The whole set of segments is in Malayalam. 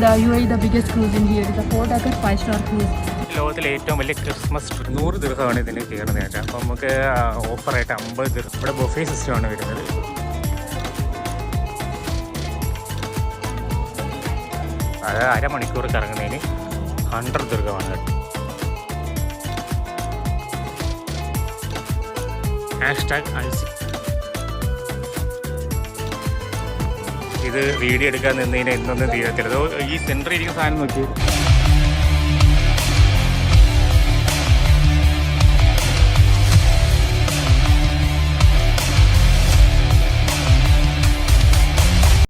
The UAE, the biggest cruise in here, the 4-decker 5-star cruise. ലോകത്തിലെ ഏറ്റവും വലിയ ക്രിസ്മസ് 100 ദിർഹമാണ് ഇതിന് കയറുന്നത്. അപ്പോൾ നമുക്ക് ഓഫറായിട്ട് 50 ദിർഹം. ഇവിടെ ബൊഫേ സിസ്റ്റമാണ് വരുന്നത്. അത് അരമണിക്കൂർ കറങ്ങുന്നതിന് 100 ദിർഹമാണ്. #alsi. ഇത് വീഡിയോ എടുക്കാൻ നിന്നതിന് എന്നൊന്നും തീരത്തില്ല. ഈ സെൻറ്ററിൽ ഇരിക്കുന്ന സാധനം നോക്കി.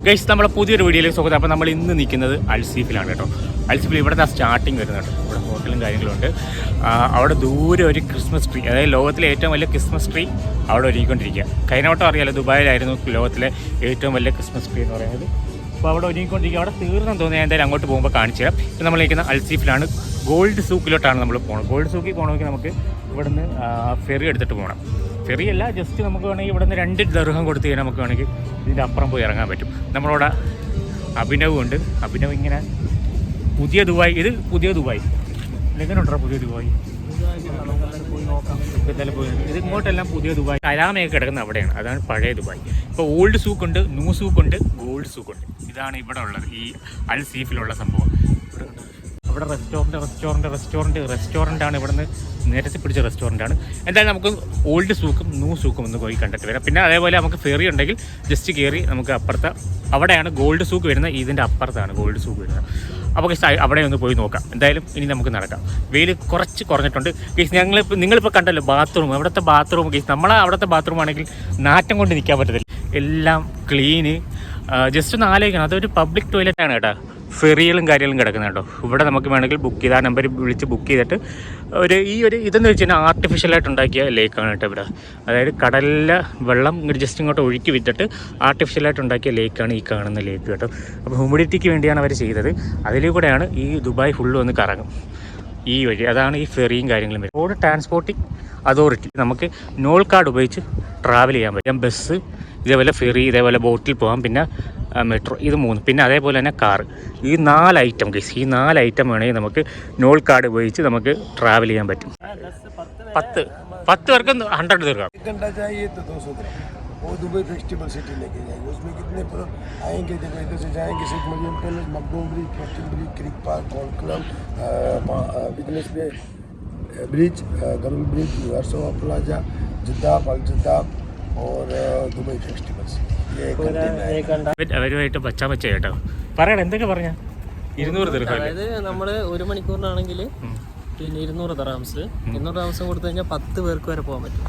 ഗൈസ്, നമ്മുടെ പുതിയൊരു വീഡിയോയിലേക്ക് സ്വാഗതം. അപ്പോൾ നമ്മൾ ഇന്ന് നിൽക്കുന്നത് അൽസീഫിലാണ് കേട്ടോ. അൽസീഫിൽ ഇവിടുത്തെ സ്റ്റാർട്ടിങ് വരുന്നുണ്ട്. ഇവിടെ ഹോട്ടലും കാര്യങ്ങളുണ്ട്. അവിടെ ദൂരെ ഒരു ക്രിസ്മസ് ട്രീ, അതായത് ലോകത്തിലെ ഏറ്റവും വലിയ ക്രിസ്മസ് ട്രീ അവിടെ ഒരുങ്ങിക്കൊണ്ടിരിക്കുക. കഴിഞ്ഞവട്ടം അറിയാലോ, ദുബായിലായിരുന്നു ലോകത്തിലെ ഏറ്റവും വലിയ ക്രിസ്മസ് ട്രീ എന്ന് പറയുന്നത്. അപ്പോൾ അവിടെ ഒരുങ്ങിക്കൊണ്ടിരിക്കുക. അവിടെ തീർന്നെന്ന് തോന്നി. ഞാൻ എന്തായാലും അങ്ങോട്ട് പോകുമ്പോൾ കാണിച്ചു തരാം. ഇപ്പം നമ്മൾ നിൽക്കുന്ന അൽസീഫിലാണ്. ഗോൾഡ് സൂക്കിലോട്ടാണ് നമ്മൾ പോകുന്നത്. ഗോൾഡ് സൂക്കിൽ പോകണമെങ്കിൽ നമുക്ക് ഇവിടുന്ന് ഫെറി എടുത്തിട്ട് പോകണം. ഫെറിയല്ല, ജസ്റ്റ് നമുക്ക് വേണമെങ്കിൽ ഇവിടുന്ന് 2 ദിർഹം കൊടുത്ത് കഴിഞ്ഞാൽ നമുക്ക് വേണമെങ്കിൽ ഇതിൻ്റെ അപ്പുറം പോയി ഇറങ്ങാൻ പറ്റും. നമ്മളവിടെ അഭിനവ് ഉണ്ട്. അഭിനവ് ഇങ്ങനെ പുതിയ ദുബായ്, ഇത് പുതിയ ദുബായ്. എങ്ങനെ ഉണ്ടോ പുതിയ ദുബായ്? എന്തായാലും പോയി. ഇത് ഇങ്ങോട്ടെല്ലാം പുതിയ ദുബായ്. കലാമയൊക്കെ കിടക്കുന്ന അവിടെയാണ്. അതാണ് പഴയ ദുബായ്. ഇപ്പോൾ ഓൾഡ് സൂക്കുണ്ട്, ന്യൂ സൂക്കുണ്ട്, ഗോൾഡ് സൂക്കുണ്ട്. ഇതാണ് ഇവിടെ ഉള്ളത്, ഈ അൽ സീഫിലുള്ള സംഭവം. അവിടെ റെസ്റ്റോറൻ്റാണ്. ഇവിടുന്ന് നേരത്തെ പിടിച്ച റെസ്റ്റോറൻ്റാണ്. എന്തായാലും നമുക്ക് ഓൾഡ് സൂക്കും ന്യൂ സൂക്കും ഒന്ന് പോയി കണ്ടിട്ട് വരാം. പിന്നെ അതേപോലെ നമുക്ക് ഫെറി ഉണ്ടെങ്കിൽ ജസ്റ്റ് കയറി നമുക്ക് അപ്പുറത്ത്, അവിടെയാണ് ഗോൾഡ് സൂക്ക് വരുന്നത്. ഇതിൻ്റെ അപ്പുറത്താണ് ഗോൾഡ് സൂക്ക് വരുന്നത്. അപ്പോൾ അവിടെ ഒന്ന് പോയി നോക്കാം. എന്തായാലും ഇനി നമുക്ക് നടക്കാം. വെയിൽ കുറച്ച് കുറഞ്ഞിട്ടുണ്ട് ഗൈസ്. നിങ്ങളിപ്പോൾ കണ്ടല്ലോ ബാത്റൂം, അവിടുത്തെ ബാത്റൂം ഗൈസ്. അവിടുത്തെ ബാത്റൂം ആണെങ്കിൽ നാറ്റം കൊണ്ട് നിൽക്കാൻ പറ്റത്തില്ല. എല്ലാം ക്ലീന്. ജസ്റ്റ് ഒന്ന് ആലോചിക്കണം, അതൊരു പബ്ലിക് ടോയ്ലറ്റാണ് കേട്ടോ. ഫെറികളും കാര്യങ്ങളും കിടക്കുന്നത് കേട്ടോ. ഇവിടെ നമുക്ക് വേണമെങ്കിൽ ബുക്ക് ചെയ്താൽ നമ്പർ വിളിച്ച് ബുക്ക് ചെയ്തിട്ട് ഇതെന്ന് വെച്ച് കഴിഞ്ഞാൽ ആർട്ടിഫിഷ്യലായിട്ട് ഉണ്ടാക്കിയ ലേക്കാണ് കേട്ടോ ഇവിടെ. അതായത് കടലിലെ വെള്ളം ജസ്റ്റ് ഇങ്ങോട്ട് ഒഴുക്കി വിട്ടിട്ട് ആർട്ടിഫിഷ്യലായിട്ട് ഉണ്ടാക്കിയ ലേക്കാണ് ഈ കാണുന്ന ലേക്ക് കേട്ടോ. അപ്പോൾ ഹ്യൂമിഡിറ്റിക്ക് വേണ്ടിയാണ് അവർ ചെയ്തത്. അതിലൂടെയാണ് ഈ ദുബായ് ഫുള്ള് വന്ന് കറങ്ങും ഈ വഴി. അതാണ് ഈ ഫെറിയും കാര്യങ്ങളും വരും. റോഡ് ട്രാൻസ്പോർട്ടിംഗ് അതോറിറ്റി നമുക്ക് നോൾ കാർഡ് ഉപയോഗിച്ച് ട്രാവൽ ചെയ്യാൻ പറ്റും. ബസ്, ഇതേപോലെ ഫെറി, ഇതേപോലെ ബോട്ടിൽ പോകാം, പിന്നെ മെട്രോ, ഇത് 3. പിന്നെ അതേപോലെ തന്നെ കാർ. ഈ 4 ഐറ്റം ഗൈസ്. ഈ 4 ഐറ്റം വേണമെങ്കിൽ നമുക്ക് നോൾ കാർഡ് ഉപയോഗിച്ച് നമുക്ക് ട്രാവൽ ചെയ്യാൻ പറ്റും. 10 പേർക്ക് 100 ദിർഹം. वो दुबई फेस्टिवल सिटी लेके जाएंगे. उसमें कितने आएंगे जगह, इधर से जाएंगे सिर्फ Mariam palace, Maktoum bridge, captain bridge, creek park, gold club, business bay bridge, गरम bridge, Versova plaza, Jeddah, Al Jeddah और दुबई फेस्टिवल्स. അവരുമായിട്ട് പച്ച കേട്ടോ. പറയണം, എന്തൊക്കെ പറഞ്ഞ 200 ദിർഹം. അതായത് നമ്മൾ 1 മണിക്കൂറിനാണെങ്കിൽ പിന്നെ 200 ദിർഹംസ്. 200 ദിർഹംസ് കൊടുത്തു കഴിഞ്ഞാൽ 10 പേർക്ക് വരെ പോകാൻ പറ്റും.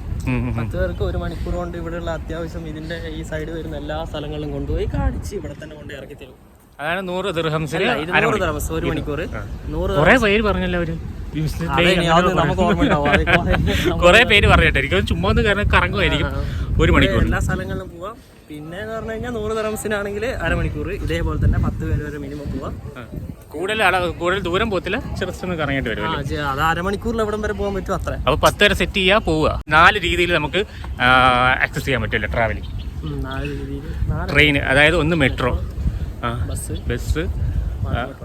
10 പേർക്ക് 1 മണിക്കൂർ കൊണ്ട് ഇവിടെയുള്ള അത്യാവശ്യം ഇതിന്റെ ഈ സൈഡ് വരുന്ന എല്ലാ സ്ഥലങ്ങളിലും കൊണ്ടുപോയി കാണിച്ച് ഇവിടെ തന്നെ കൊണ്ട് ഇറക്കി തരും. അതാണ് 100 ദിർഹംസിൽ 200 ദിർഹംസ് 1 മണിക്കൂർ. 100 കുറെ പേര് പറഞ്ഞല്ലോ അവര്. കുറെ പേര് പറഞ്ഞിട്ട് എനിക്ക് ചുമ്മാ ഒന്ന് കറങ്ങുമായിരിക്കും 1 മണിക്കൂർ. എല്ലാ സ്ഥലങ്ങളിലും പോവാം. പിന്നെ എന്ന് പറഞ്ഞു കഴിഞ്ഞാൽ 100 ദിർഹംസിനാണെങ്കിൽ അരമണിക്കൂർ. ഇതേപോലെ തന്നെ 10 പേര് വരെ മിനിമം പോവാം. കൂടുതൽ ദൂരം പോകത്തില്ല, ചെറുതൊന്ന് കറങ്ങിയിട്ട് വരും. അത് അരമണിക്കൂറിൽ എവിടം വരെ പോകാൻ പറ്റും അത്ര. അപ്പോൾ 10 വരെ സെറ്റ് ചെയ്യാ പോവുക. 4 രീതിയിൽ നമുക്ക് ആക്സസ് ചെയ്യാൻ പറ്റില്ല ട്രാവലിംഗ്. 4 രീതിയിൽ. ട്രെയിൻ, അതായത് ഒന്ന് മെട്രോ, ബസ്,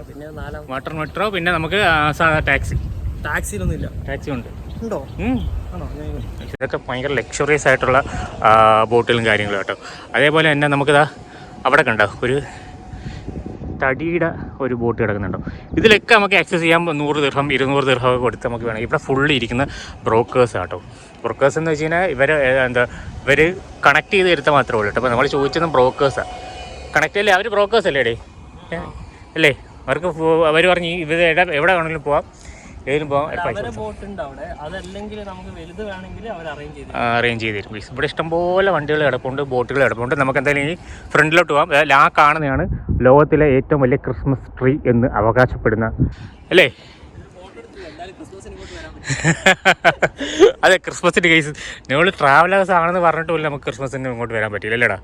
പിന്നെ വാട്ടർ മെട്രോ, പിന്നെ നമുക്ക് സാധാ ടാക്സി. ടാക്സിയിലൊന്നും ഇല്ല. ടാക്സി ഉണ്ട്. ഉണ്ടോ? ഇതൊക്കെ ഭയങ്കര ലക്ഷറിയസ് ആയിട്ടുള്ള ബോട്ടുകളും കാര്യങ്ങളും കേട്ടോ. അതേപോലെ തന്നെ നമുക്കിതാ അവിടെ കണ്ടോ ഒരു തടിയുടെ ഒരു ബോട്ട് കിടക്കുന്നുണ്ടോ. ഇതിലൊക്കെ നമുക്ക് ആക്സസ് ചെയ്യാൻ 100 ദിർഹം 200 ദിർഹം ഒക്കെ കൊടുത്ത് നമുക്ക് വേണം. ഇവിടെ ഫുള്ള് ഇരിക്കുന്ന ബ്രോക്കേഴ്സ് കേട്ടോ. ബ്രോക്കേഴ്സ് എന്ന് വെച്ച് കഴിഞ്ഞാൽ ഇവർ കണക്ട് ചെയ്ത് തരുത്താൽ മാത്രമേ ഉള്ളൂ കേട്ടോ. അപ്പോൾ നമ്മൾ ചോദിച്ചതും ബ്രോക്കേഴ്സാണ്. കണക്ട് അല്ലേ, അവർ ബ്രോക്കേഴ്സ് അല്ലേ ഡേ അല്ലേ? അവർക്ക് അവർ പറഞ്ഞ് എവിടെ വേണമെങ്കിലും പോവാം, ഏതിലും പോകാം. അറേഞ്ച് ചെയ്ത് തരും. ഇവിടെ ഇഷ്ടംപോലെ വണ്ടികൾ കിടപ്പുണ്ട്, ബോട്ടുകൾ കിടപ്പുണ്ട്. നമുക്ക് എന്തായാലും ഈ ഫ്രണ്ടിലോട്ട് പോകാം. ആ കാണുന്നതാണ് ലോകത്തിലെ ഏറ്റവും വലിയ ക്രിസ്മസ് ട്രീ എന്ന് അവകാശപ്പെടുന്ന, അല്ലേ? അതെ, ക്രിസ്മസിൻ്റെ കേസ്. നിങ്ങൾ ട്രാവലേഴ്സ് ആണെന്ന് പറഞ്ഞിട്ട് പോലും നമുക്ക് ക്രിസ്മസിന് ഇങ്ങോട്ട് വരാൻ പറ്റില്ല, അല്ലേടാ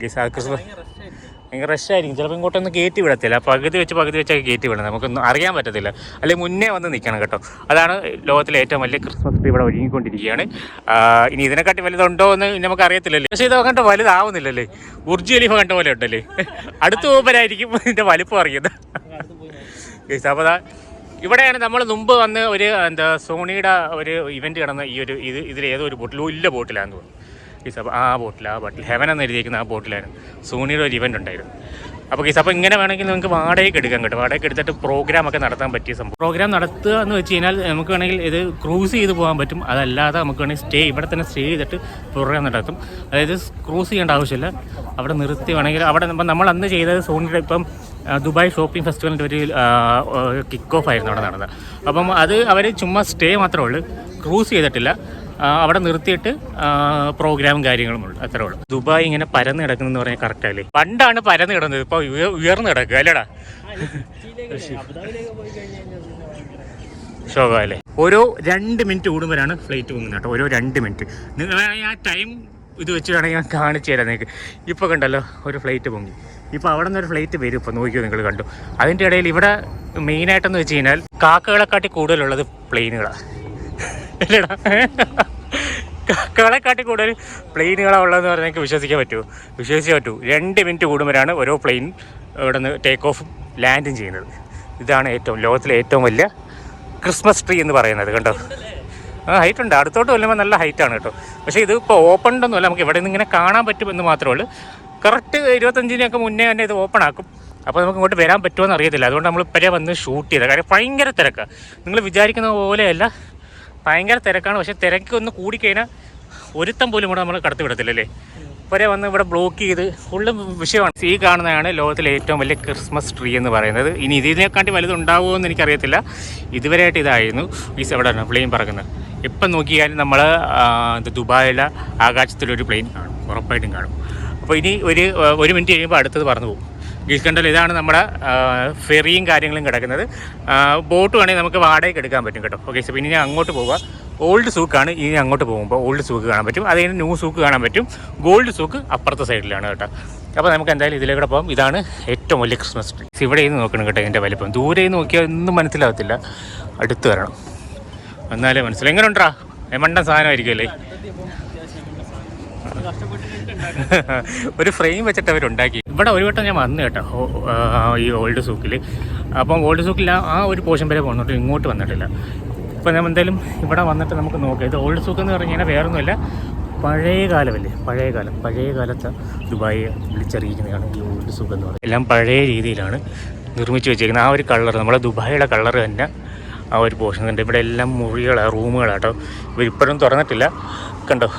ഗേസ്? ആ ക്രിസ്മസ് ഭയങ്കര റഷായിരിക്കും. ചിലപ്പോൾ ഇങ്ങോട്ടൊന്നും കയറ്റി വിടത്തില്ല, പകുതി വെച്ചൊക്കെ കയറ്റി വിടണം, നമുക്കൊന്നും അറിയാൻ പറ്റത്തില്ല. അല്ലെങ്കിൽ മുന്നേ വന്ന് നിൽക്കണം കേട്ടോ. അതാണ് ലോകത്തിലെ ഏറ്റവും വലിയ ക്രിസ്മസ് ട്രീ ഇവിടെ ഒരുങ്ങിക്കൊണ്ടിരിക്കുകയാണ്. ഇനി ഇതിനെക്കാട്ടി വലുതുണ്ടോ എന്ന് നമുക്ക് അറിയത്തില്ലല്ലേ. പക്ഷേ ഇത് കണ്ട വലുതാവുന്നില്ലല്ലേ, ബുർജ് ഖലീഫ കണ്ട പോലെ ഉണ്ടല്ലേ. അടുത്ത് പോകുമ്പോഴായിരിക്കും ഇതിൻ്റെ വലിപ്പം അറിയുന്നത്. അപ്പോൾ ഇവിടെയാണ് നമ്മൾ മുമ്പ് വന്ന് ഒരു സോണിയുടെ ഒരു ഇവൻറ്റ് കിടന്ന ഇതിലേതോ ഒരു ബോട്ടിൽ, ഇല്ല ബോട്ടിലാണെന്ന് തോന്നുന്നു. ആ ബോട്ടിൽ ഹെവൻ എന്ന് എഴുതിയിരിക്കുന്ന ആ ബോട്ടിലായിരുന്നു സോണിയുടെ ഒരു ഇവൻ്റ് ഉണ്ടായിരുന്നു. അപ്പോൾ അപ്പോൾ ഇങ്ങനെ വേണമെങ്കിൽ നിങ്ങൾക്ക് വാടകയ്ക്ക് എടുക്കാൻ കേട്ടോ. വാടകയ്ക്ക് എടുത്തിട്ട് പ്രോഗ്രാമൊക്കെ നടത്താൻ പറ്റിയ സംഭവം. പ്രോഗ്രാം നടത്തുക എന്ന് വെച്ച് കഴിഞ്ഞാൽ നമുക്ക് വേണമെങ്കിൽ ഇത് ക്രൂസ് ചെയ്ത് പോകാൻ പറ്റും. അതല്ലാതെ നമുക്ക് വേണമെങ്കിൽ ഇവിടെ തന്നെ സ്റ്റേ ചെയ്തിട്ട് പ്രോഗ്രാം നടത്തും. അതായത് ക്രൂസ് ചെയ്യേണ്ട ആവശ്യമില്ല, അവിടെ നിർത്തി വേണമെങ്കിൽ അവിടെ നമ്മൾ അന്ന് ചെയ്തത് സോണിയുടെ ഇപ്പം ദുബായ് ഷോപ്പിംഗ് ഫെസ്റ്റിവലിൻ്റെ ഒരു കിക്ക് ഓഫ് ആയിരുന്നു അവിടെ നടന്നത്. അപ്പം അത് അവർ ചുമ്മാ സ്റ്റേ മാത്രമേ ഉള്ളൂ, ക്രൂസ് ചെയ്തിട്ടില്ല. അവിടെ നിർത്തിയിട്ട് പ്രോഗ്രാമും കാര്യങ്ങളും ഉണ്ട്, അത്രേ ഉള്ളൂ. ദുബായ് ഇങ്ങനെ പരന്ന് കിടക്കുന്നതെന്ന് പറഞ്ഞാൽ കറക്റ്റല്ലേ. പണ്ടാണ് പരന്ന് കിടന്നത്, ഇപ്പോൾ ഉയർന്ന് കിടക്കുക അല്ലേടാ. ശോകം അല്ലേ. ഓരോ 2 മിനിറ്റ് കൂടുമ്പോഴാണ് ഫ്ലൈറ്റ് പോകുന്നത് കേട്ടോ. ഓരോ 2 മിനിറ്റ് നിങ്ങൾ ആ ടൈം ഇത് വെച്ച് വേണമെങ്കിൽ ഞാൻ കാണിച്ചു തരാം നിങ്ങൾക്ക്. ഇപ്പോൾ കണ്ടല്ലോ ഒരു ഫ്ലൈറ്റ് പൊങ്ങി, ഇപ്പോൾ അവിടെ നിന്ന് ഒരു ഫ്ലൈറ്റ് വരും. ഇപ്പോൾ നോക്കിയോ നിങ്ങൾ കണ്ടു. അതിൻ്റെ ഇടയിൽ ഇവിടെ മെയിനായിട്ടെന്ന് വെച്ച് കഴിഞ്ഞാൽ കാക്കകളെക്കാട്ടി കൂടുതലുള്ളത് പ്ലെയിനുകളാണ് അല്ലേടാ. കാക്കകളെക്കാട്ടി കൂടുതൽ പ്ലെയിനുകളാണ് ഉള്ളതെന്ന് പറഞ്ഞാൽ എനിക്ക് വിശ്വസിക്കാൻ പറ്റുമോ? വിശ്വസിക്കാൻ പറ്റൂ. 2 മിനിറ്റ് കൂടുമ്പോഴാണ് ഓരോ പ്ലെയിൻ ഇവിടെ നിന്ന് ടേക്ക് ഓഫും ലാൻഡും ചെയ്യുന്നത്. ഇതാണ് ലോകത്തിലെ ഏറ്റവും വലിയ ക്രിസ്മസ് ട്രീ എന്ന് പറയുന്നത്. കണ്ടോ, ഹൈറ്റ് ഉണ്ട്. അടുത്തോട്ട് കൊല്ലുമ്പോൾ നല്ല ഹൈറ്റാണ് കേട്ടോ. പക്ഷേ ഇത് ഇപ്പോൾ ഓപ്പൺഡൊന്നുമല്ല, നമുക്ക് ഇവിടെ നിന്ന് ഇങ്ങനെ കാണാൻ പറ്റുമെന്ന് മാത്രമേ ഉള്ളൂ. കറക്റ്റ് 25-നൊക്കെ മുന്നേ തന്നെ ഇത് ഓപ്പൺ ആക്കും. അപ്പോൾ നമുക്ക് ഇങ്ങോട്ട് വരാൻ പറ്റുമോ അറിയത്തില്ല. അതുകൊണ്ട് നമ്മൾ ഇപ്പോഴേ വന്ന് ഷൂട്ട് ചെയ്തത്. കാര്യം ഭയങ്കര തിരക്കാണ്, നിങ്ങൾ വിചാരിക്കുന്ന പോലെയല്ല, ഭയങ്കര തിരക്കാണ്. പക്ഷേ തിരക്കൊന്ന് കൂടിക്കഴിഞ്ഞാൽ ഒരുത്തം പോലും കൂടെ നമ്മൾ കടത്തി വിടത്തില്ലല്ലേ. ഇപ്പോഴേ വന്ന് ഇവിടെ ബ്ലോക്ക് ചെയ്ത് ഫുള്ള് വിഷയമാണ്. ഈ കാണുന്നതാണ് ലോകത്തിലെ ഏറ്റവും വലിയ ക്രിസ്മസ് ട്രീ എന്ന് പറയുന്നത്. ഇനി ഇതിനെക്കാട്ടി വലുതുണ്ടാവുമോ എന്ന് എനിക്കറിയത്തില്ല. ഇതുവരെയായിട്ട് ഇതായിരുന്നു. എവിടെയാണ് പ്ലെയിൻ പറക്കുന്നത്. എപ്പം നോക്കിയാലും നമ്മൾ ദുബായിലെ ആകാശത്തിലൊരു പ്ലെയിൻ കാണും, ഉറപ്പായിട്ടും കാണും. അപ്പോൾ ഇനി ഒരു മിനിറ്റ് കഴിയുമ്പോൾ അടുത്തത് പറന്നു പോകും. ഗീസ്കണ്ടൽ ഇതാണ് നമ്മുടെ ഫെറിയും കാര്യങ്ങളും കിടക്കുന്നത്. ബോട്ട് വേണമെങ്കിൽ നമുക്ക് വാടകയ്ക്ക് എടുക്കാൻ പറ്റും കേട്ടോ. ഓക്കെ, സോ ഇനി ഞാൻ അങ്ങോട്ട് പോവുക. ഓൾഡ് സൂക്കാണ്. ഇനി അങ്ങോട്ട് പോകുമ്പോൾ ഓൾഡ് സൂക്ക് കാണാൻ പറ്റും. അത് കഴിഞ്ഞ് ന്യൂ സൂക്ക് കാണാൻ പറ്റും. ഗോൾഡ് സൂക്ക് അപ്പുറത്തെ സൈഡിലാണ് കേട്ടോ. അപ്പോൾ നമുക്ക് എന്തായാലും ഇതിലേക്കൂടെ പോകാം. ഇതാണ് ഏറ്റവും വലിയ ക്രിസ്മസ് ട്രീ. ഇവിടെ നിന്ന് നോക്കണം കേട്ടോ ഇതിൻ്റെ വലിപ്പം. ദൂരെ നിന്ന് നോക്കിയാൽ ഒന്നും മനസ്സിലാകത്തില്ല, അടുത്ത് വരണം എന്നാലേ മനസ്സിലാവും. എങ്ങനെ ഉണ്ടാ മണ്ടൻ സാധനമായിരിക്കും അല്ലേ. ഒരു ഫ്രെയിം വെച്ചിട്ട് അവരുണ്ടാക്കി. ഇവിടെ ഒരു വട്ടം ഞാൻ വന്നു കേട്ടോ ഈ ഓൾഡ് സൂക്കിൽ. അപ്പം ഓൾഡ് സൂക്കിൽ ആ ഒരു പോർഷൻ വരെ പോകുന്നുണ്ട്, ഇങ്ങോട്ട് വന്നിട്ടില്ല. ഇപ്പം ഞാൻ എന്തായാലും ഇവിടെ വന്നിട്ട് നമുക്ക് നോക്കാം. ഇത് ഓൾഡ് സൂക്ക് എന്ന് പറഞ്ഞു കഴിഞ്ഞാൽ വേറൊന്നുമില്ല, പഴയ കാലമല്ലേ, പഴയ കാലത്തെ ദുബായി വിളിച്ചറിയിക്കുന്നതാണ് ഈ ഓൾഡ് സൂക്ക് എന്ന് പറയുന്നത്. എല്ലാം പഴയ രീതിയിലാണ് നിർമ്മിച്ച് വെച്ചിരിക്കുന്നത്. ആ ഒരു കളർ, നമ്മളെ ദുബായിയുടെ കളർ തന്നെ ആ ഒരു പോർഷൻ ഉണ്ട്. ഇവിടെ എല്ലാം മുറികളാണ്, റൂമുകളാട്ടോ. ഇവരിപ്പോഴും തുറന്നിട്ടില്ല കണ്ടോ.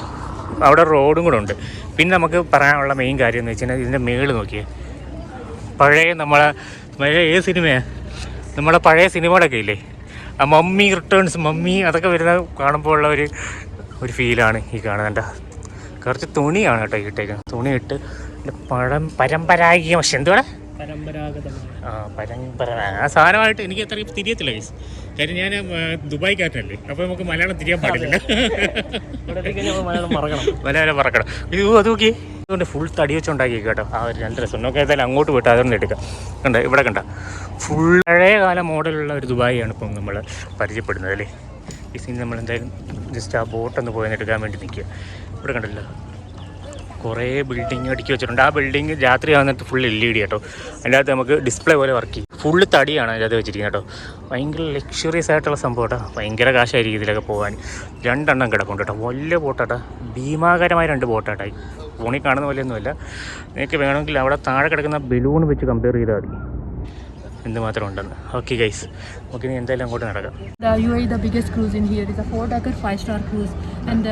അവിടെ റോഡും കൂടെ ഉണ്ട്. പിന്നെ നമുക്ക് പറയാനുള്ള മെയിൻ കാര്യം എന്ന് വെച്ച് കഴിഞ്ഞാൽ ഇതിൻ്റെ മേളിൽ നോക്കിയേ, പഴയ സിനിമയാണ്, നമ്മളെ പഴയ സിനിമകളൊക്കെ ഇല്ലേ, ആ മമ്മി റിട്ടേൺസ്, മമ്മി അതൊക്കെ വരുന്ന കാണുമ്പോൾ ഉള്ള ഒരു ഫീലാണ് ഈ കാണുന്നുണ്ട്. കുറച്ച് തുണിയാണ് കേട്ടോ ഇട്ടേക്കുന്നത്. തുണിയിട്ട് പരമ്പരാഗിക പക്ഷെ എന്തുവാണ് ആ സാധനമായിട്ട് എനിക്ക് അത്രയും തിരിയത്തില്ല ഗൈസ്. കാര്യം ഞാൻ ദുബായ്ക്കാരനല്ലേ, അപ്പോൾ നമുക്ക് മലയാളം തിരിയാൻ പാടില്ല, മലയാളം മറക്കണം. ഇത് അത് നോക്കി, അതുകൊണ്ട് ഫുൾ തടി വെച്ചുണ്ടാക്കി കേട്ടോ. ആ ഒരു 2 രസം നോക്കി. ഏതായാലും അങ്ങോട്ട് പോയിട്ട് അതൊന്നും എടുക്കാം. കണ്ട ഇവിടെ കണ്ട ഫുൾ പഴയ കാല മോഡലുള്ള ഒരു ദുബായിയാണ് ഇപ്പം നമ്മൾ പരിചയപ്പെടുന്നത് അല്ലേ. ഈ സീൻ നമ്മൾ എന്തായാലും ജസ്റ്റ് ആ ബോട്ടൊന്ന് പോയി എടുക്കാൻ വേണ്ടി നിൽക്കുക. ഇവിടെ കണ്ടല്ലോ കുറേ ബിൽഡിങ് അടുക്കി വെച്ചിട്ടുണ്ട്. ആ ബിൽഡിങ് രാത്രി ആകുന്നിട്ട് ഫുൾ LED കേട്ടോ. അതിനകത്ത് നമുക്ക് ഡിസ്പ്ലേ പോലെ വർക്ക് ചെയ്യും. ഫുള്ള് തടിയാണ് അതിനകത്ത് വെച്ചിരിക്കുന്നത് കേട്ടോ. ഭയങ്കര ലക്ഷറിയസ് ആയിട്ടുള്ള സംഭവം കേട്ടോ. ഭയങ്കര കാശായിരിക്കും ഇതിലൊക്കെ പോകാൻ. 2 എണ്ണം കിടക്കുന്നുണ്ട് കേട്ടോ. വലിയ ബോട്ടാട്ടോ, ഭീമാകരമായ 2 ബോട്ടാട്ടായി. ഫോണിൽ കാണുന്ന പോലെയൊന്നുമില്ല. നിങ്ങൾക്ക് വേണമെങ്കിൽ അവിടെ താഴെ കിടക്കുന്ന ബലൂൺ വെച്ച് കമ്പയർ ചെയ്താൽ മതി എന്തുമാത്രം ഉണ്ടെന്ന്. ഓക്കെ ഗൈസ്, നമുക്ക് ഇനി എന്തായാലും അങ്ങോട്ട് നടക്കാം. The UAE, the biggest cruise in here is a 4-decker 5-star cruise, and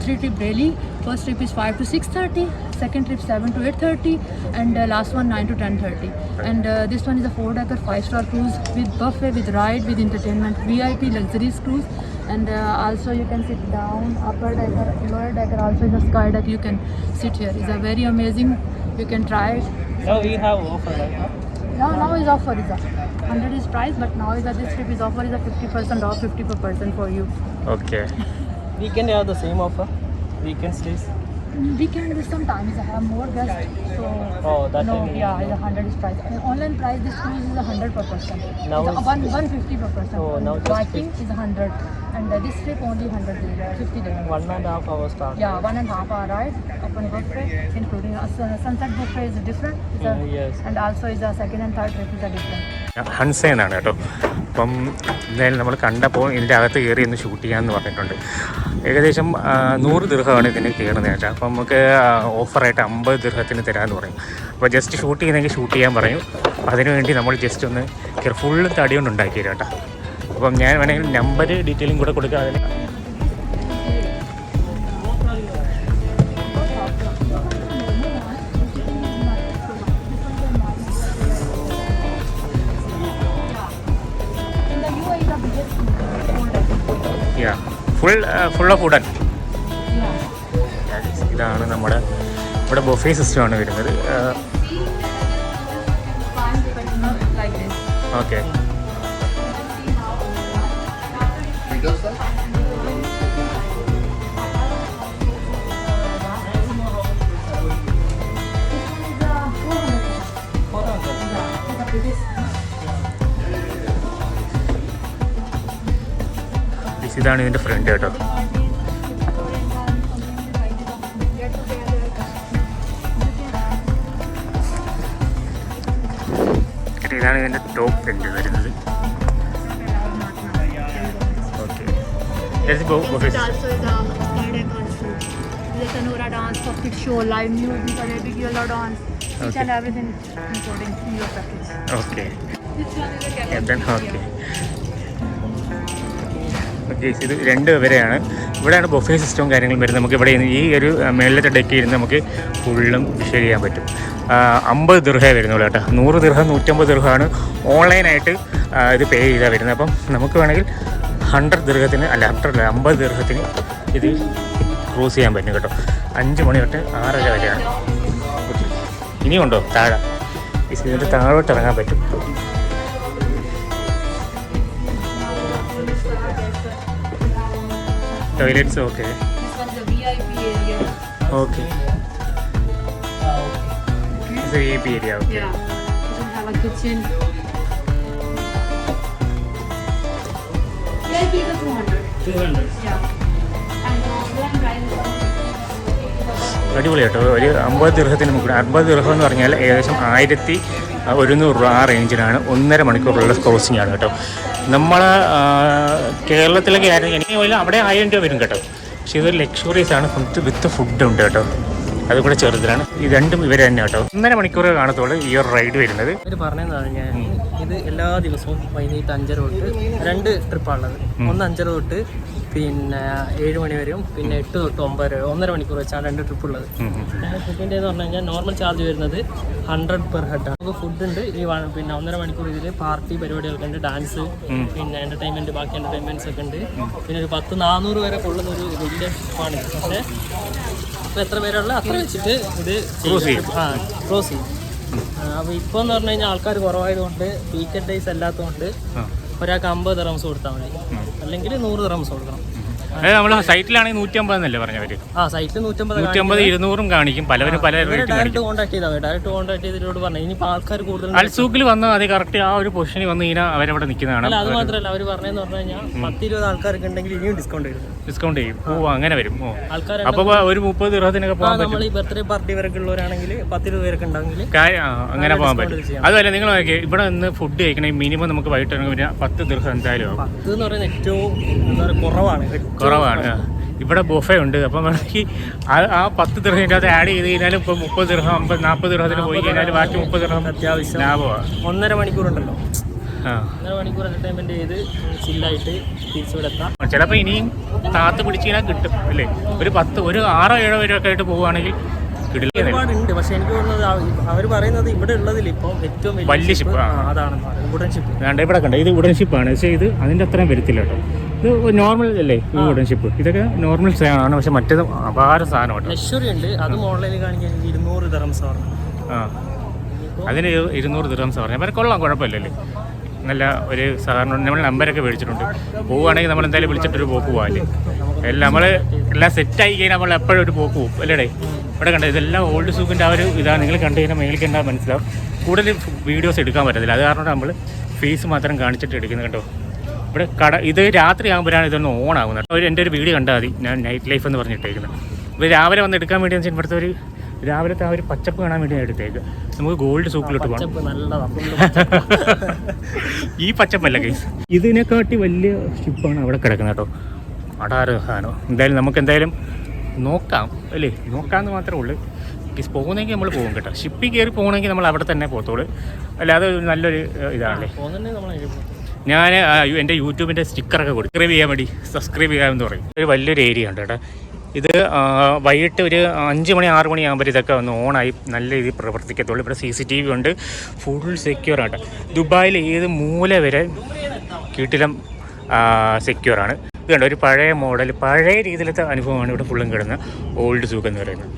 3-trip daily. First trip is 5 to 6:30, second trip 7 to 8:30, and last one 9 to 10:30. And this one is a 4-decker 5-star cruise with buffet, with ride, with entertainment, VIP luxurious cruise. And also you can sit down, upper decker, lower decker also is a sky deck. You can sit here. It's a very amazing. You can try it. So we have offer right now. Now is offer is 100 is price, but now is that this trip is offer is a 50% off, 50% for you. Okay, Weekend have the same offer. Weekend stays. Weekend is sometimes I have more guests, so Oh, that no, time- yeah, it's 100 is price. And online price this cruise is 100 per person. Now It's it's- 150 per person. Oh, now just Viking is 100, and this trip only 100 dirham, 50 dirham. 1.5 hours start. Yeah, 1.5 hour ride, open buffet, including a sunset buffet is different. It's a, Yes. and also is a second and third trip is a different. ഹൺസേന്നാണ് കേട്ടോ. അപ്പം എന്തായാലും നമ്മൾ കണ്ടപ്പോൾ ഇതിൻ്റെ അകത്ത് കയറി ഒന്ന് ഷൂട്ട് ചെയ്യാമെന്ന് പറഞ്ഞിട്ടുണ്ട്. ഏകദേശം 100 ദിർഹമാണ് ഇതിന് കയറുന്നത് കേട്ടോ. അപ്പം നമുക്ക് ഓഫറായിട്ട് 50 ദിർഹത്തിന് തരാമെന്ന് പറയും. അപ്പോൾ ജസ്റ്റ് ഷൂട്ട് ചെയ്യുന്നെങ്കിൽ ഷൂട്ട് ചെയ്യാൻ പറയും. അതിനുവേണ്ടി നമ്മൾ ജസ്റ്റ് ഒന്ന് ഫുള്ള് തടി കൊണ്ട് ഉണ്ടാക്കി തരാം കേട്ടോ. അപ്പം ഞാൻ വേണമെങ്കിൽ നമ്പർ ഡീറ്റെയിലും കൂടെ കൊടുക്കാം. അതിന് In the UAE, the biggest full of wooden. ഇതാണ് നമ്മുടെ ഇവിടെ ബൊഫേ സിസ്റ്റമാണ് വരുന്നത്. like this. ഓക്കെ. ഇതാണ് ഇതിൻ്റെ ഫ്രണ്ട് കേട്ടോ. ഇതാണ് ഇതിൻ്റെ ടോപ്പ് ഫ്രണ്ട് വരുന്നത്. Okay. Also is a cardiac concert. The Tanura dance, puppet show, live music, Arabic yellow dance, each and everything including in your package. Okay. This one is a cabin. Okay. Okay, ഇത് 2 വരെയാണ്. ഇവിടെയാണ് ബൊഫേ സിസ്റ്റവും കാര്യങ്ങളും വരുന്നത്. നമുക്ക് ഇവിടെ ഈ ഒരു മേളിലത്തെ ഡെക്കിൽ ഇരുന്ന് നമുക്ക് ഫുള്ളും ഷെയർ ചെയ്യാൻ പറ്റും. 50 ദിർഹേ വരുന്നുള്ളൂ കേട്ടോ. 100 ദിർഹം 150 ദിർഹമാണ് ഓൺലൈനായിട്ട് ഇത് പേ ചെയ്താൽ വരുന്നത്. അപ്പം നമുക്ക് വേണമെങ്കിൽ 100 ദിർഹത്തിന് അല്ല 50 ദിർഹത്തിന് ഇത് ക്രൂസ് ചെയ്യാൻ പറ്റും കേട്ടോ. 5 മണി തൊട്ട് 6:30 വരെയാണ്. ഇനിയുണ്ടോ താഴെ? ഇതിൻ്റെ താഴോട്ട് ഇറങ്ങാൻ പറ്റും. Toilets okay. This one is a VIP area. Okay. It's a VIP area. Okay. Yeah. This one have a kitchen. VIP is a 200. Yeah. And online price is അടിപൊളി കേട്ടോ. ഒരു 50 ദിർഹത്തിന് നമുക്ക് 50 ദിർഹം എന്ന് പറഞ്ഞാൽ ഏകദേശം 1100 രൂപ ആ റേഞ്ചിലാണ് 1.5 മണിക്കൂറുള്ള ക്രോസിംഗ് ആണ് കേട്ടോ. നമ്മൾ കേരളത്തിലൊക്കെ ആയിരുന്നു എനിക്ക് പോലും അവിടെ 1000 രൂപ വരും കേട്ടോ. പക്ഷേ ഇതൊരു ലക്ഷറീസ് ആണ്. വിത്ത് ഫുഡ് ഉണ്ട് കേട്ടോ. അതുകൂടെ ചെറുതിലാണ്. ഈ രണ്ടും ഇവർ തന്നെ കേട്ടോ. 1.5 മണിക്കൂർ കാണത്തുള്ളൂ ഈ ഒരു റൈഡ് വരുന്നത്. ഇവർ പറഞ്ഞതാണ് ഞാൻ ഇത് എല്ലാ ദിവസവും വൈകിട്ട് 5:30 തൊട്ട് 2 ട്രിപ്പാണുള്ളത്. ഒന്ന് 5:30 തൊട്ട് പിന്നെ 7 മണി വരെയും പിന്നെ 8 തൊട്ട് 9 വരെ 1.5 മണിക്കൂർ വെച്ചാണ് 2 ട്രിപ്പ് ഉള്ളത്. ട്രിപ്പിൻ്റെ എന്ന് പറഞ്ഞു കഴിഞ്ഞാൽ നോർമൽ ചാർജ് വരുന്നത് 100 പെർ ഹെഡ് ആണ്. നമുക്ക് ഫുഡ് ഉണ്ട്. ഈ പിന്നെ 1.5 മണിക്കൂർ ഇതിൽ പാർട്ടി പരിപാടികളൊക്കെ ഉണ്ട്. ഡാൻസ് പിന്നെ എൻ്റർടൈൻമെൻറ്റ് ബാക്കി എൻ്റർടൈൻമെൻറ്റ്സ് ഒക്കെ ഉണ്ട്. പിന്നെ ഒരു 400 വരെ കൊള്ളുന്ന ഒരു വലിയ ട്രിപ്പാണ്. പക്ഷേ ഇപ്പോൾ എത്ര പേരുള്ള അത്ര വെച്ചിട്ട് ഇത് ക്രോസ് ചെയ്യും. അപ്പോൾ ഇപ്പോൾ എന്ന് പറഞ്ഞു കഴിഞ്ഞാൽ ആൾക്കാർ കുറവായതുകൊണ്ട് വീക്കെൻഡ് ഡേയ്സ് അല്ലാത്തതുകൊണ്ട് ഒരാൾക്ക് 50 ദിർഹംസ് കൊടുത്താൽ മതി, അല്ലെങ്കിൽ 100 ദിർഹംസ് കൊടുക്കണം. അതായത് നമ്മൾ സൈറ്റിലാണെങ്കിൽ 150 എന്നല്ലേ പറഞ്ഞവർ. സൈറ്റിൽ 150 200 കാണിക്കും. പലവരും പല ഡയറക്റ്റ് കോൺടാക്ട് ചെയ്താൽ മതി. ഡയറക്റ്റ് കോൺടാക്ട് ചെയ്തിട്ട് പറഞ്ഞു ഇനിയിപ്പോൾ ആൾക്കാർ കൂടുതൽ അൽസൂക്കിൽ വന്ന് അത് കറക്റ്റ് ആ ഒരു പൊസിഷനിൽ വന്ന് കഴിഞ്ഞാൽ അവരവിടെ നിൽക്കുന്നതാണ്. അല്ല, അത് മാത്രമല്ല അവർ പറഞ്ഞതെന്ന് പറഞ്ഞു കഴിഞ്ഞാൽ 10-20 ആൾക്കാർക്ക് ഉണ്ടെങ്കിൽ ഇനിയും ഡിസ്കൗണ്ട് വരും. ഡിസ്കൗണ്ട് ചെയ്യും. ഓ അങ്ങനെ വരും. ഓ ആൾക്കാർ അപ്പോൾ ഒരു 30 ദിർഹത്തിനൊക്കെ പോകാൻ പറ്റും. നമ്മൾ ഈ ബർത്ത്ഡേ പാർട്ടി വരെയൊക്കെ ഉള്ളവരാണെങ്കിൽ 10-20 പേരൊക്കെ ഉണ്ടെങ്കിൽ അങ്ങനെ പോകാൻ പറ്റും. അതുമല്ല നിങ്ങൾ നോക്കിയാൽ ഇവിടെ നിന്ന് ഫുഡ് കഴിക്കണമെങ്കിൽ മിനിമം നമുക്ക് വൈകിട്ട് ഇറങ്ങി 10 ദിർഹം എന്തായാലും ആവും. 10 എന്ന് പറയുന്നത് ഏറ്റവും എന്താ പറയുക കുറവാണ്. ഇവിടെ ബൊഫേ ഉണ്ട്. അപ്പം വേണമെങ്കിൽ ആ 10 ദിർഹത്തിൻ്റെ അത് ആഡ് ചെയ്ത് കഴിഞ്ഞാൽ ഇപ്പോൾ 30 ദിർഹം 40 ദിർഹത്തിന് പോയി കഴിഞ്ഞാൽ ബാക്കി 30 ദിർഹം അത്യാവശ്യം ലാഭമാണ്. 1.5 മണിക്കൂറുണ്ടല്ലോ. 1.5 മണിക്കൂർ എൻ്റർടൈൻമെൻറ്റ് ചെയ്ത് ചില്ലായിട്ട് തിരിച്ചുവിടെത്താം. ചിലപ്പോൾ ഇനിയും താത്ത് പിടിച്ച് കഴിഞ്ഞാൽ കിട്ടും അല്ലേ. ഒരു 6-7 പേരൊക്കെ ആയിട്ട് പോവുകയാണെങ്കിൽ ഒരുപാടുണ്ട്. പക്ഷെ എനിക്ക് തോന്നുന്നത് അവർ പറയുന്നത് ഇവിടെ ഉള്ളതിൽ ഇപ്പോൾ ഏറ്റവും വലിയ ഷിപ്പ് അതാണ് വുഡൻ ഷിപ്പ്. വേണ്ട ഇവിടെ കണ്ട ഇത് വുഡൻ ഷിപ്പാണ്. പക്ഷേ ഇത് അതിൻ്റെ അത്രയും വരത്തില്ല കേട്ടോ. ഇത് നോർമൽ അല്ലേ ഈ വുഡൻ ഷിപ്പ്. ഇതൊക്കെ നോർമൽ സാധനമാണ്. പക്ഷെ മറ്റേത് അപാര സാധനം കേട്ടോ. ലക്ഷറി ഉണ്ട്. അതും ഓൺലൈനിൽ കാണിക്കാൻ 200 ദിർഹംസ് പറഞ്ഞു. അതിന് 200 ദിർഹംസ് പറഞ്ഞു. അവരെ കൊള്ളാം, കുഴപ്പമില്ലല്ലേ. നല്ല ഒരു സാധാരണ നമ്മൾ നമ്പരൊക്കെ മേടിച്ചിട്ടുണ്ട്. പോവുകയാണെങ്കിൽ നമ്മൾ എന്തായാലും വിളിച്ചിട്ടൊരു പോക്ക് പോകാല്ലേ. നമുക്ക് എല്ലാം നമ്മൾ എല്ലാം സെറ്റായി കഴിഞ്ഞാൽ നമ്മൾ എപ്പോഴും ഒരു പോക്ക് പോകും അല്ലേടേ. ഇവിടെ കണ്ടത് ഇതെല്ലാം ഓൾഡ് സൂക്കിൻ്റെ ആ ഒരു ഇതാണ്. നിങ്ങൾ കണ്ടു കഴിഞ്ഞാൽ മേളിൽ കണ്ടാൽ മനസ്സിലാവും. കൂടുതൽ വീഡിയോസ് എടുക്കാൻ പറ്റത്തില്ല. അത് കാരണം നമ്മൾ ഫേസ് മാത്രം കാണിച്ചിട്ട് എടുക്കുന്നത് കേട്ടോ. ഇവിടെ ഇത് രാത്രി ആകുമ്പോഴാണ് ഇതൊന്ന് ഓൺ ആകുന്നത്. എൻ്റെ ഒരു വീഡിയോ കണ്ടാൽ മതി, ഞാൻ നൈറ്റ് ലൈഫ് എന്ന് പറഞ്ഞിട്ടേക്കുന്നത്. ഇപ്പോൾ രാവിലെ വന്ന് എടുക്കാൻ വേണ്ടി വെച്ചാൽ ഇവിടുത്തെ ഒരു രാവിലത്തെ ആ ഒരു പച്ചപ്പ് കാണാൻ വേണ്ടി ഞാൻ എടുത്തേക്ക്. നമുക്ക് ഗോൾഡ് സൂക്കിലോട്ട് പോകണം. ഈ പച്ചപ്പല്ല കേസ്, ഇതിനെക്കാട്ടി വലിയ ഷിപ്പാണ് അവിടെ കിടക്കുന്നത് കേട്ടോ. അടാറ് സാധനം. എന്തായാലും നമുക്ക് എന്തായാലും നോക്കാം അല്ലേ, നോക്കാമെന്ന് മാത്രമേ ഉള്ളൂ. കേസ് പോകുന്നെങ്കിൽ നമ്മൾ പോകും കേട്ടോ. ഷിപ്പിൽ കയറി പോകണമെങ്കിൽ നമ്മൾ അവിടെ തന്നെ പോകത്തുള്ളൂ. അല്ലാതെ നല്ലൊരു ഇതാണല്ലേ. ഞാൻ എൻ്റെ യൂട്യൂബിൻ്റെ സ്റ്റിക്കറൊക്കെ കൊടുക്കും, സബ്സ്ക്രൈബ് ചെയ്യാൻ വേണ്ടി. സബ്സ്ക്രൈബ് ചെയ്യാമെന്ന് പറയും. ഒരു വലിയൊരു ഏരിയ ഉണ്ട് കേട്ടോ. ഇത് വൈകിട്ട് ഒരു 5 മണി 6 മണി ആകുമ്പോൾ ഇതൊക്കെ ഒന്ന് ഓണായി നല്ല രീതിയിൽ പ്രവർത്തിക്കത്തുള്ളൂ. ഇവിടെ CCTV ഉണ്ട്, ഫുൾ സെക്യൂറാണ്. ദുബായിൽ ഏത് മൂല വരെ കിടിലം സെക്യൂറാണ്. ഇത് കണ്ടോ, ഒരു പഴയ മോഡൽ പഴയ രീതിയിലത്തെ അനുഭവമാണ് ഇവിടെ ഫുള്ളും കിടന്ന് ഓൾഡ് സൂക്ക് എന്ന് പറയുന്നത്.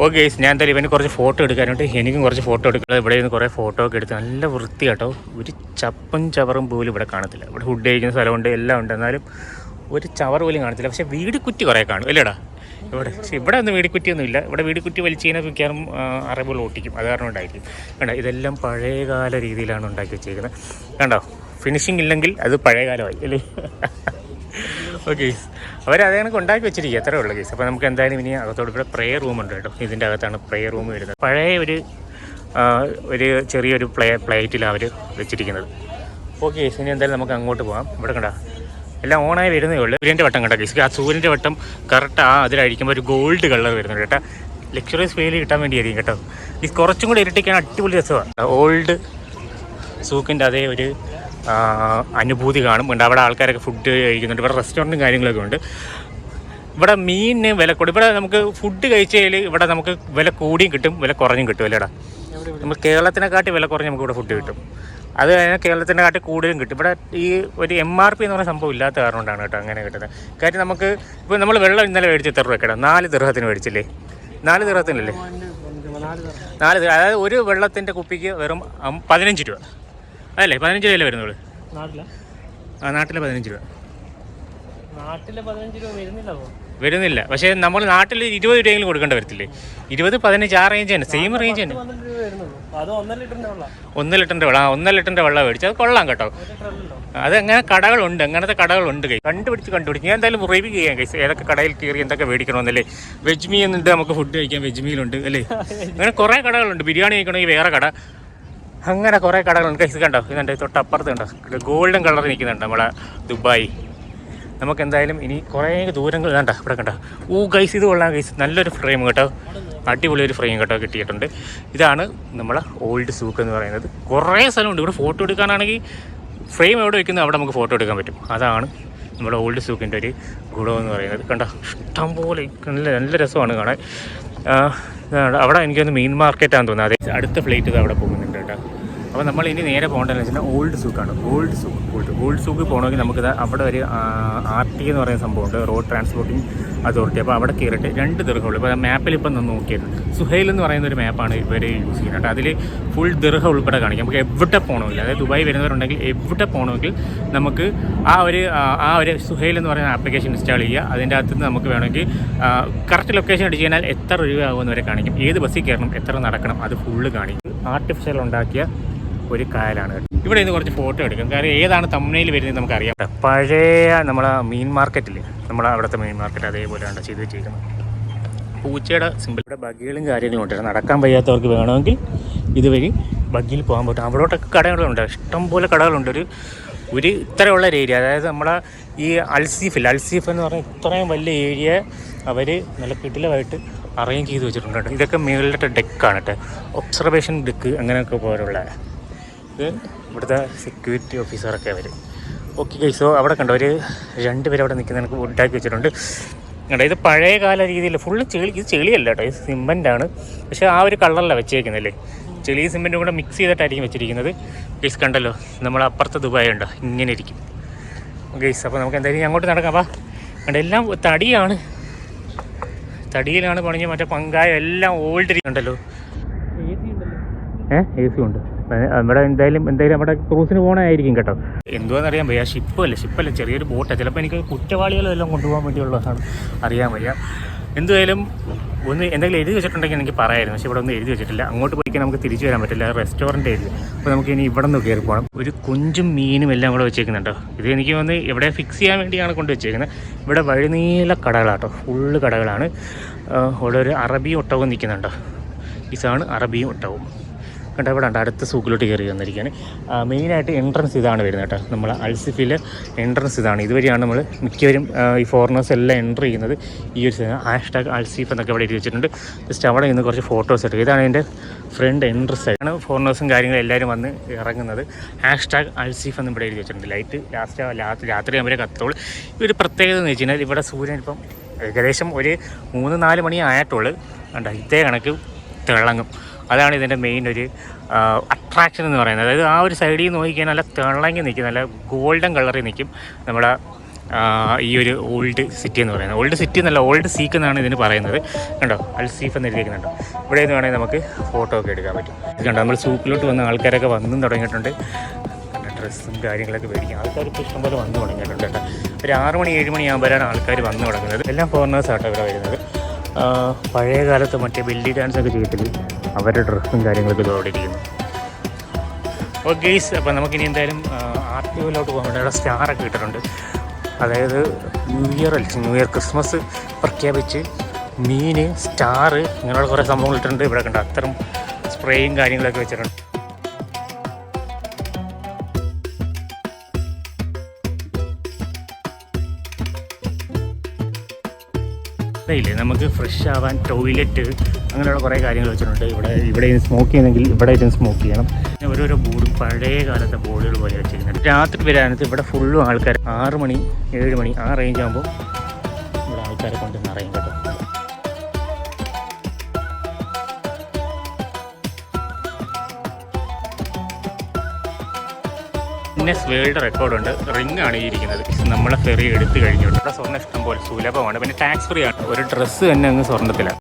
ഓക്കെ, ഞാൻ എന്തായാലും ഇവന് കുറച്ച് ഫോട്ടോ എടുക്കാനുണ്ട്, എനിക്കും കുറച്ച് ഫോട്ടോ എടുക്കുന്നത്. ഇവിടെ നിന്ന് കുറേ ഫോട്ടോ ഒക്കെ എടുത്ത് നല്ല വൃത്തി കേട്ടോ. ഒരു ചപ്പും ചവറും പോലും ഇവിടെ കാണത്തില്ല. ഇവിടെ ഫുഡ് കഴിക്കുന്ന സ്ഥലമുണ്ട്, എല്ലാം ഉണ്ട്, എന്നാലും ഒരു ചവർ പോലും കാണത്തില്ല. പക്ഷേ വീടിക്കുറ്റി കുറേ കാണും അല്ലേടാ ഇവിടെ. പക്ഷേ ഇവിടെ ഒന്നും വീടിക്കുറ്റിയൊന്നും ഇല്ല. ഇവിടെ വീടിക്കുറ്റി വലിച്ചു കഴിഞ്ഞാൽ മിക്കവാറും അറബുകൾ ഓട്ടിക്കും, അത് കാരണം ഉണ്ടായിരിക്കും. കണ്ടോ, ഇതെല്ലാം പഴയകാല രീതിയിലാണ് ഉണ്ടാക്കി വെച്ചേക്കുന്നത്. കണ്ടോ, ഫിനിഷിംഗ് ഇല്ലെങ്കിൽ അത് പഴയകാലമായി അല്ലേ. ഓക്കെ, അവരതേ കണക്ക് ഉണ്ടാക്കി വെച്ചിരിക്കുക, അത്രേ ഉള്ള കേസ്. അപ്പോൾ നമുക്ക് എന്തായാലും ഇനി അകത്തോട് ഇവിടെ പ്രെയർ റൂമുണ്ട് കേട്ടോ. ഇതിൻ്റെ അകത്താണ് പ്രെയർ റൂം വരുന്നത്. പഴയ ഒരു ചെറിയൊരു പ്ലേറ്റിലാണ് അവർ വെച്ചിരിക്കുന്നത്. ഓക്കെ, ഇനി എന്തായാലും നമുക്ക് അങ്ങോട്ട് പോകാം. ഇവിടെ കണ്ടോ എല്ലാം ഓണായി വരുന്നേ ഉള്ളൂ. സൂര്യൻ്റെ വട്ടം കേട്ടോ കേസ്. ആ സൂര്യൻ്റെ വട്ടം കറക്റ്റ് അതിലടിക്കുമ്പോൾ ഒരു ഗോൾഡ് കളർ വരുന്നുണ്ട് കേട്ടോ. ലക്ഷറീസ് ഫീൽ കിട്ടാൻ വേണ്ടിയായിരിക്കും കേട്ടോ. ഇത് കുറച്ചും കൂടി ഇരട്ടിക്കാൻ അടിപൊളി രസമാണ്. ഓൾഡ് സൂക്കിൻ്റെ അതേ ഒരു അനുഭൂതി കാണും. ഉണ്ട് അവിടെ ആൾക്കാരൊക്കെ ഫുഡ് കഴിക്കുന്നുണ്ട്. ഇവിടെ റെസ്റ്റോറൻറ്റും കാര്യങ്ങളൊക്കെ ഉണ്ട്. ഇവിടെ മീനിന് വില കൂടി. ഇവിടെ നമുക്ക് ഫുഡ് കഴിച്ചാൽ ഇവിടെ നമുക്ക് വില കൂടിയും കിട്ടും, വില കുറഞ്ഞും കിട്ടും അല്ലേടാ. നമ്മൾ കേരളത്തിനെക്കാട്ടി വില കുറഞ്ഞ് നമുക്ക് ഇവിടെ ഫുഡ് കിട്ടും. അത് കേരളത്തിനെക്കാട്ടി കൂടുതലും കിട്ടും. ഇവിടെ ഈ ഒരു MRP എന്ന് പറയുന്ന സംഭവം ഇല്ലാത്ത കാരണം കൊണ്ടാണ് കേട്ടോ അങ്ങനെ കിട്ടുന്നത്. കാര്യം നമുക്ക് ഇപ്പോൾ നമ്മൾ വെള്ളം ഇന്നലെ മേടിച്ച് എത്ര രൂപ കേട്ടോ? 4 ദിർഹത്തിന് മേടിച്ചില്ലേ? 4 ദിർഹത്തിനല്ലേ? 4 ദിർഹം. അതായത് ഒരു വെള്ളത്തിൻ്റെ കുപ്പിക്ക് വെറും 15 രൂപ അതല്ലേ? 15 രൂപയല്ലേ വരുന്നുള്ളൂ നാട്ടിലെ 15 രൂപ. നാട്ടിലെ 15 രൂപ വരുന്നില്ല. പക്ഷേ നമ്മൾ നാട്ടിൽ 20 രൂപയെങ്കിലും കൊടുക്കേണ്ടി വരത്തില്ലേ? 20, 15 ആ റേഞ്ച് തന്നെ, സെയിം റേഞ്ച് തന്നെ. 1 ലിറ്ററിൻ്റെ വെള്ളം 1 ലിറ്ററിൻ്റെ വെള്ളം മേടിച്ചത് കൊള്ളാം കേട്ടോ. അതങ്ങനെ കടകളുണ്ട്, അങ്ങനത്തെ കടകളുണ്ട്. കണ്ടുപിടിച്ച് ഞാൻ എന്തായാലും റിവ്യൂ ചെയ്യാം കൈസ്. ഏതൊക്കെ കടയിൽ കയറി എന്തൊക്കെ മേടിക്കണമെന്നല്ലേ. വെജ് മീൽ എന്നുണ്ട്, നമുക്ക് ഫുഡ് കഴിക്കാം. വെജ് മീലുണ്ട് അല്ലേ. അങ്ങനെ കുറേ കടകളുണ്ട്. ബിരിയാണി കഴിക്കണമെങ്കിൽ വേറെ കട, അങ്ങനെ കുറേ കടകളുണ്ട് കൈസ്. കണ്ടോ, ഇതുണ്ട് തൊട്ടപ്പുറത്ത് കണ്ടോ ഗോൾഡൻ കളർ നിൽക്കുന്നുണ്ട് നമ്മളെ ദുബായ്. നമുക്ക് എന്തായാലും ഇനി കുറേ ദൂരങ്ങൾ വേണ്ട. ഇവിടെ കണ്ടോ, ഗൈസ് ഇത് കൊള്ളാം ഗൈസ്. നല്ലൊരു ഫ്രെയിം കേട്ടോ, അടിപൊളി ഒരു ഫ്രെയിം കേട്ടോ കിട്ടിയിട്ടുണ്ട്. ഇതാണ് നമ്മളെ ഓൾഡ് സൂക്ക് എന്ന് പറയുന്നത്. കുറേ സ്ഥലമുണ്ട് ഇവിടെ. ഫോട്ടോ എടുക്കാനാണെങ്കിൽ ഫ്രെയിം എവിടെ വയ്ക്കുന്നത് അവിടെ നമുക്ക് ഫോട്ടോ എടുക്കാൻ പറ്റും. അതാണ് നമ്മുടെ ഓൾഡ് സൂക്കിൻ്റെ ഒരു ഗുണമെന്ന് പറയുന്നത്. കണ്ടോ, ഇഷ്ടം പോലെ നല്ല രസമാണ് കാണാൻ. അവിടെ എനിക്കൊന്ന് മീൻ മാർക്കറ്റാണെന്ന് തോന്നുന്നത്. അതേ അടുത്ത ഫ്ലൈറ്റ് ഇത് അവിടെ പോകുന്നുണ്ട് കേട്ടോ. അപ്പോൾ നമ്മൾ ഇനി നേരെ പോകേണ്ടതെന്ന് വെച്ചാൽ ഓൾഡ് സൂക്കാണ്. ഓൾഡ് സൂക്ക് പോകണമെങ്കിൽ നമുക്കിത് അവിടെ ഒരു RT എന്ന് പറയുന്ന സംഭവമുണ്ട്, റോഡ് ട്രാൻസ്പോർട്ടിംഗ് അതോറിറ്റി. അപ്പോൾ അവിടെ കയറിയിട്ട് 2 ദിർഹമുള്ളൂ. ഇപ്പോൾ മാപ്പിൽ ഇപ്പം നിന്ന് നോക്കിയത് സുഹൈൽ എന്ന് പറയുന്ന ഒരു മാപ്പാണ് ഇവർ യൂസ് ചെയ്യുന്നത്. അതിൽ ഫുൾ ദിർഹ ഉൾപ്പെടെ കാണിക്കും. നമുക്ക് എവിടെ പോകണമെങ്കിൽ, അതായത് ദുബായ് വരുന്നവരുണ്ടെങ്കിൽ എവിടെ പോകണമെങ്കിൽ നമുക്ക് ആ ഒരു സുഹൈൽ എന്ന് പറയുന്ന ആപ്ലിക്കേഷൻ ഇൻസ്റ്റാൾ ചെയ്യുക. അതിൻ്റെ അകത്ത് നമുക്ക് വേണമെങ്കിൽ കറക്റ്റ് ലൊക്കേഷൻ അടിച്ച് കഴിഞ്ഞാൽ എത്ര രൂപ ആകുമെന്ന് കാണിക്കും. ഏത് ബസ്സിൽ കയറണം, എത്ര നടക്കണം, അത് ഫുള്ള് കാണിക്കും. ആർട്ടിഫിഷ്യൽ ഉണ്ടാക്കിയ ഒരു കായലാണ്. ഇവിടെ നിന്ന് കുറച്ച് ഫോട്ടോ എടുക്കും. കാര്യം ഏതാണ് തമ്മിൽ വരുന്നത് നമുക്കറിയാം. പഴയ നമ്മളെ മീൻ മാർക്കറ്റില്ലേ, നമ്മളെ അവിടുത്തെ മീൻ മാർക്കറ്റ് അതേപോലെയാണ് ചെയ്ത് വെച്ചിരിക്കുന്നത്. പൂച്ചയുടെ സിമ്പിൾ. ഇവിടെ ബഗ്ഗികളും കാര്യങ്ങളും ഉണ്ട്. നടക്കാൻ വയ്യാത്തവർക്ക് വേണമെങ്കിൽ ഇതുവഴി ബഗ്ഗിൽ പോകാൻ പറ്റും. അവിടോട്ടൊക്കെ കടകളുണ്ട്, ഇഷ്ടംപോലെ കടകളുണ്ട്. ഒരു ഇത്രയുള്ള ഒരു ഏരിയ, അതായത് നമ്മളെ ഈ അൽസീഫ് എന്ന് പറഞ്ഞാൽ ഇത്രയും വലിയ ഏരിയ അവർ നല്ല കിടിലമായിട്ട് അറേഞ്ച് ചെയ്ത് വെച്ചിട്ടുണ്ട്. ഇതൊക്കെ മേളിലത്തെ ഡെക്കാണ് കേട്ടോ, ഒബ്സർവേഷൻ ഡെക്ക് അങ്ങനെയൊക്കെ പോലുള്ള. ഇത് ഇവിടുത്തെ സെക്യൂരിറ്റി ഓഫീസറൊക്കെ അവർ. ഓക്കെ ഗൈസ്, അവിടെ കണ്ടോ ഒരു 2 പേര് അവിടെ നിൽക്കുന്ന എനിക്ക് ഉണ്ടാക്കി വെച്ചിട്ടുണ്ട് കേട്ടോ. ഇത് പഴയകാല രീതിയിൽ ഫുള്ള് ചെളി. ഇത് ചെളിയല്ല കേട്ടോ, ഇത് സിമെൻ്റാണ്. പക്ഷേ ആ ഒരു കളറിലാണ് വെച്ചേക്കുന്നല്ലേ. ചെളി സിമെൻറ്റും കൂടെ മിക്സ് ചെയ്തിട്ടായിരിക്കും വെച്ചിരിക്കുന്നത്. ഗൈസ് കണ്ടല്ലോ, നമ്മൾ അപ്പുറത്തെ ദുബായ് ഉണ്ടോ ഇങ്ങനെ ഇരിക്കും ഗൈസ്. അപ്പോൾ നമുക്ക് എന്തായാലും അങ്ങോട്ട് നടക്കാം. അപ്പോൾ കണ്ടോ എല്ലാം തടിയിലാണ് പണിഞ്ഞ മറ്റേ പങ്കായ എല്ലാം ഓൾഡ് ഉണ്ടല്ലോ. AC ഉണ്ട്. നമ്മുടെ എന്തായാലും നമ്മുടെ ക്രൂസിന് പോകണമായിരിക്കും കേട്ടോ. എന്തുവാണെന്നറിയാൻ വയ്യ. ഷിപ്പല്ല ചെറിയൊരു ബോട്ടാണ്. ചിലപ്പോൾ എനിക്ക് കുറ്റവാളികളും എല്ലാം കൊണ്ടുപോകാൻ വേണ്ടിയുള്ളതാണ്, അറിയാൻ വയ്യ. എന്തായാലും ഒന്ന് എന്തെങ്കിലും എഴുതി വെച്ചിട്ടുണ്ടെങ്കിൽ എനിക്ക് പറയായിരുന്നു, പക്ഷേ ഇവിടെ ഒന്നും എഴുതി വെച്ചിട്ടില്ല. അങ്ങോട്ട് പോയിക്കാൻ നമുക്ക് തിരിച്ചു വരാൻ പറ്റില്ല, റെസ്റ്റോറൻറ്റ് ഏരിയ. അപ്പോൾ നമുക്ക് ഇനി ഇവിടെ നിന്ന് കയറി പോകണം. ഒരു കൊഞ്ചും മീനും എല്ലാം കൂടെ വെച്ചേക്കുന്നുണ്ടോ. ഇത് എനിക്ക് വന്ന് ഇവിടെ ഫിക്സ് ചെയ്യാൻ വേണ്ടിയാണ് കൊണ്ട് വെച്ചേക്കുന്നത്. ഇവിടെ വഴിനീള കടകളാട്ടോ, ഫുള്ള് കടകളാണ്. ഇവിടെ ഒരു അറബിയും ഒട്ടകവും നിൽക്കുന്നുണ്ടോ. ഇതാണ് അറബിയും ഒട്ടകവും. കണ്ടോ ഇവിടെ ഉണ്ട്, അടുത്ത സൂക്കിലോട്ട് കയറി വന്നിരിക്കുകയാണ്. മെയിനായിട്ട് എൻട്രൻസ് ഇതാണ് വരുന്നത് കേട്ടോ. നമ്മൾ അൽസിഫിലെ എൻട്രൻസ് ഇതാണ്. ഇതുവരെയാണ് നമ്മൾ മിക്കവരും ഈ ഫോറിനേഴ്സ് എല്ലാം എൻ്റർ ചെയ്യുന്നത്. ഈ ഒരു #, അൽസീഫ് എന്നൊക്കെ ഇവിടെ എഴുതി വെച്ചിട്ടുണ്ട്. ജസ്റ്റ് അവിടെ നിന്ന് കുറച്ച് ഫോട്ടോസ് എടുക്കുക. ഇതാണ് എൻ്റെ ഫ്രണ്ട് എൻട്രൻസ് ആണ്. ഫോറിനേഴ്സും കാര്യങ്ങളും എല്ലാവരും വന്ന് ഇറങ്ങുന്നത്. #, അൽസീഫ് എന്ന് ഇവിടെ എഴുതി വെച്ചിട്ടുണ്ട്. ലൈറ്റ് രാത്രി ആകുമ്പോൾ കത്തോളൂ. ഒരു പ്രത്യേകത എന്ന് വെച്ച് കഴിഞ്ഞാൽ ഇവിടെ സൂര്യൻ ഇപ്പം ഏകദേശം ഒരു 3-4 മണി ആയിട്ടുള്ളൂ. കണ്ടോ ഇതേ കണക്ക് തിളങ്ങും. അതാണ് ഇതിൻ്റെ മെയിൻ ഒരു അട്രാക്ഷൻ എന്ന് പറയുന്നത്. അതായത് ആ ഒരു സൈഡിൽ നിന്ന് നോക്കിക്കഴിഞ്ഞാൽ നല്ല തിളങ്ങി നിൽക്കും, നല്ല ഗോൾഡൻ കളറിൽ നിൽക്കും നമ്മുടെ ഈ ഒരു ഓൾഡ് സിറ്റി എന്ന് പറയുന്നത്. ഓൾഡ് സിറ്റി എന്നല്ല, ഓൾഡ് സീക്ക് എന്നാണ് ഇതിന് പറയുന്നത്. കണ്ടോ അൽസീഫ് എന്ന് എഴുതിയിരിക്കുന്നുണ്ടോ. ഇവിടെ നിന്ന് വേണമെങ്കിൽ നമുക്ക് ഫോട്ടോ ഒക്കെ എടുക്കാൻ പറ്റും. കണ്ടോ നമ്മൾ സൂക്കിലോട്ട് വന്ന ആൾക്കാരൊക്കെ വന്നും തുടങ്ങിയിട്ടുണ്ട്. ഡ്രസ്സും കാര്യങ്ങളൊക്കെ മേടിക്കും. ആൾക്കാർ ഇപ്പോൾ ഇഷ്ടംപോലെ വന്നു തുടങ്ങിയിട്ടുണ്ട് കേട്ടോ. ഒരു 6 മണി 7 മണിയാകുമ്പോഴാണ് ആൾക്കാർ വന്നു തുടങ്ങുന്നത്. എല്ലാം ഫോറിനേഴ്സ് ആട്ടോ ഇവിടെ വരുന്നത്. പഴയ കാലത്ത് മറ്റേ ബെല്ലി ഡാൻസൊക്കെ ചെയ്തിട്ടില്ല, അവരുടെ ഡ്രസ്സും കാര്യങ്ങളൊക്കെ ഇതോടെ ഇരിക്കുന്നു. ഓക്കെ ഗെയ്സ്, അപ്പോൾ നമുക്കിനി എന്തായാലും ആർട്ടിയോയിലോട്ട് പോകാൻ വേണ്ടി അവിടെ സ്റ്റാറൊക്കെ ഇട്ടിട്ടുണ്ട്. അതായത് ന്യൂ ഇയർ ക്രിസ്മസ് പ്രഖ്യാപിച്ച് മീൻ, സ്റ്റാർ ഇങ്ങനെയുള്ള കുറേ സംഭവങ്ങൾ ഇട്ടിട്ടുണ്ട്. ഇവിടെ കണ്ട അത്തരം സ്പ്രേയും കാര്യങ്ങളൊക്കെ വെച്ചിട്ടുണ്ട്. ഇല്ലേ നമുക്ക് ഫ്രഷ് ആവാൻ ടോയ്ലറ്റ് അങ്ങനെയുള്ള കുറേ കാര്യങ്ങൾ വെച്ചിട്ടുണ്ട്. ഇവിടെ സ്മോക്ക് ചെയ്യുന്നെങ്കിൽ ഇവിടെ ഇരുന്ന് സ്മോക്ക് ചെയ്യണം. പിന്നെ ഓരോരോ ബോർഡും പഴയ കാലത്തെ ബോർഡുകൾ പോലെ വെച്ചിരിക്കുന്നത്. രാത്രി വരാനത്ത് ഇവിടെ ഫുള്ളും ആൾക്കാർ 6 മണി 7 മണി ആ റേഞ്ച് ആകുമ്പോൾ ഇവിടെ ആൾക്കാരെ കൊണ്ട് നിറയും കേട്ടോ. Guinness world റെക്കോർഡുണ്ട്. റിംഗ് ആണ് ഈ ഇരിക്കുന്നത്. നമ്മളെ ഫെറി എടുത്തു കഴിഞ്ഞു. ഇവിടെ സ്വർണ്ണം ഇഷ്ടം പോലെ സുലഭമാണ്. പിന്നെ ടാക്സ് ഫ്രീ ആണ്. ഒരു ഡ്രസ്സ് തന്നെ അങ്ങ് സ്വർണ്ണത്തിലാണ്.